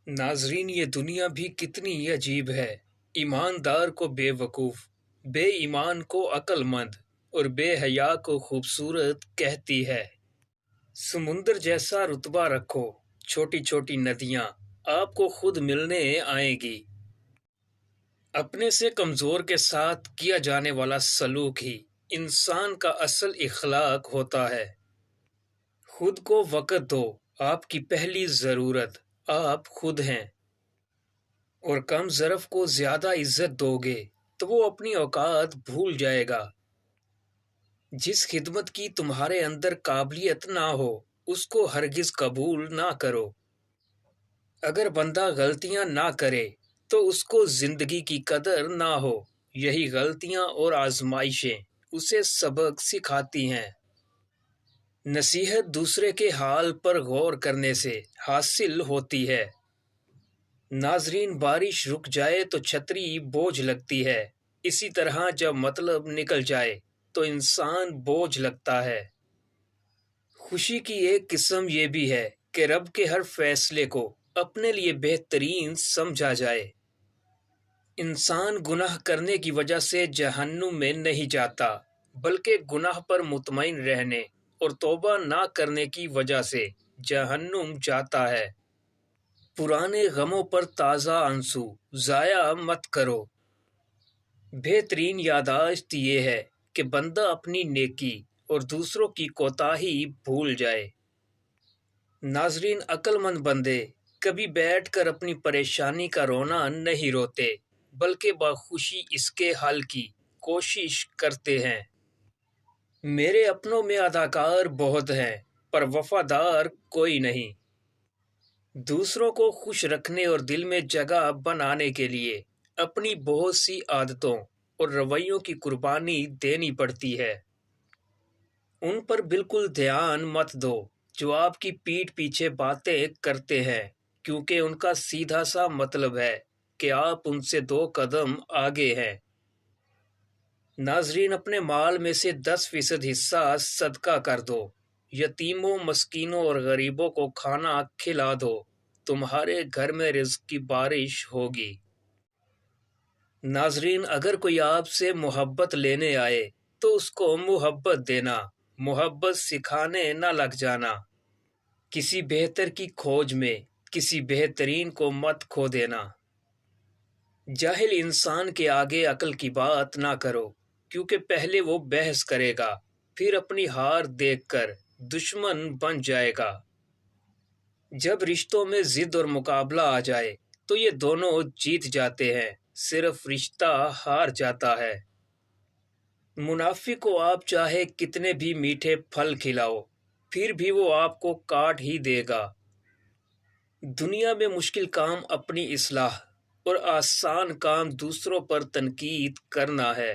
ناظرین، یہ دنیا بھی کتنی عجیب ہے۔ ایماندار کو بے وقوف، بے ایمان کو عقل مند اور بے حیا کو خوبصورت کہتی ہے۔ سمندر جیسا رتبہ رکھو، چھوٹی چھوٹی ندیاں آپ کو خود ملنے آئیں گی۔ اپنے سے کمزور کے ساتھ کیا جانے والا سلوک ہی انسان کا اصل اخلاق ہوتا ہے۔ خود کو وقت دو، آپ کی پہلی ضرورت آپ خود ہیں۔ اور کم ظرف کو زیادہ عزت دو گے تو وہ اپنی اوقات بھول جائے گا۔ جس خدمت کی تمہارے اندر قابلیت نہ ہو اس کو ہرگز قبول نہ کرو۔ اگر بندہ غلطیاں نہ کرے تو اس کو زندگی کی قدر نہ ہو۔ یہی غلطیاں اور آزمائشیں اسے سبق سکھاتی ہیں۔ نصیحت دوسرے کے حال پر غور کرنے سے حاصل ہوتی ہے۔ ناظرین، بارش رک جائے تو چھتری بوجھ لگتی ہے، اسی طرح جب مطلب نکل جائے تو انسان بوجھ لگتا ہے۔ خوشی کی ایک قسم یہ بھی ہے کہ رب کے ہر فیصلے کو اپنے لیے بہترین سمجھا جائے۔ انسان گناہ کرنے کی وجہ سے جہنم میں نہیں جاتا، بلکہ گناہ پر مطمئن رہنے اور توبہ نہ کرنے کی وجہ سے جہنم جاتا ہے۔ پرانے غموں پر تازہ آنسو ضائع مت کرو۔ بہترین یادداشت یہ ہے کہ بندہ اپنی نیکی اور دوسروں کی کوتاہی بھول جائے۔ ناظرین، عقل مند بندے کبھی بیٹھ کر اپنی پریشانی کا رونا نہیں روتے، بلکہ بخوشی اس کے حل کی کوشش کرتے ہیں۔ میرے اپنوں میں اداکار بہت ہیں پر وفادار کوئی نہیں۔ دوسروں کو خوش رکھنے اور دل میں جگہ بنانے کے لیے اپنی بہت سی عادتوں اور رویوں کی قربانی دینی پڑتی ہے۔ ان پر بالکل دھیان مت دو جو آپ کی پیٹھ پیچھے باتیں کرتے ہیں، کیونکہ ان کا سیدھا سا مطلب ہے کہ آپ ان سے 2 قدم آگے ہیں۔ ناظرین، اپنے مال میں سے 10% حصہ صدقہ کر دو، یتیموں، مسکینوں اور غریبوں کو کھانا کھلا دو، تمہارے گھر میں رزق کی بارش ہوگی۔ ناظرین، اگر کوئی آپ سے محبت لینے آئے تو اس کو محبت دینا، محبت سکھانے نہ لگ جانا۔ کسی بہتر کی کھوج میں کسی بہترین کو مت کھو دینا۔ جاہل انسان کے آگے عقل کی بات نہ کرو، کیونکہ پہلے وہ بحث کرے گا، پھر اپنی ہار دیکھ کر دشمن بن جائے گا۔ جب رشتوں میں ضد اور مقابلہ آ جائے تو یہ دونوں جیت جاتے ہیں، صرف رشتہ ہار جاتا ہے۔ منافق کو آپ چاہے کتنے بھی میٹھے پھل کھلاؤ، پھر بھی وہ آپ کو کاٹ ہی دے گا۔ دنیا میں مشکل کام اپنی اصلاح اور آسان کام دوسروں پر تنقید کرنا ہے۔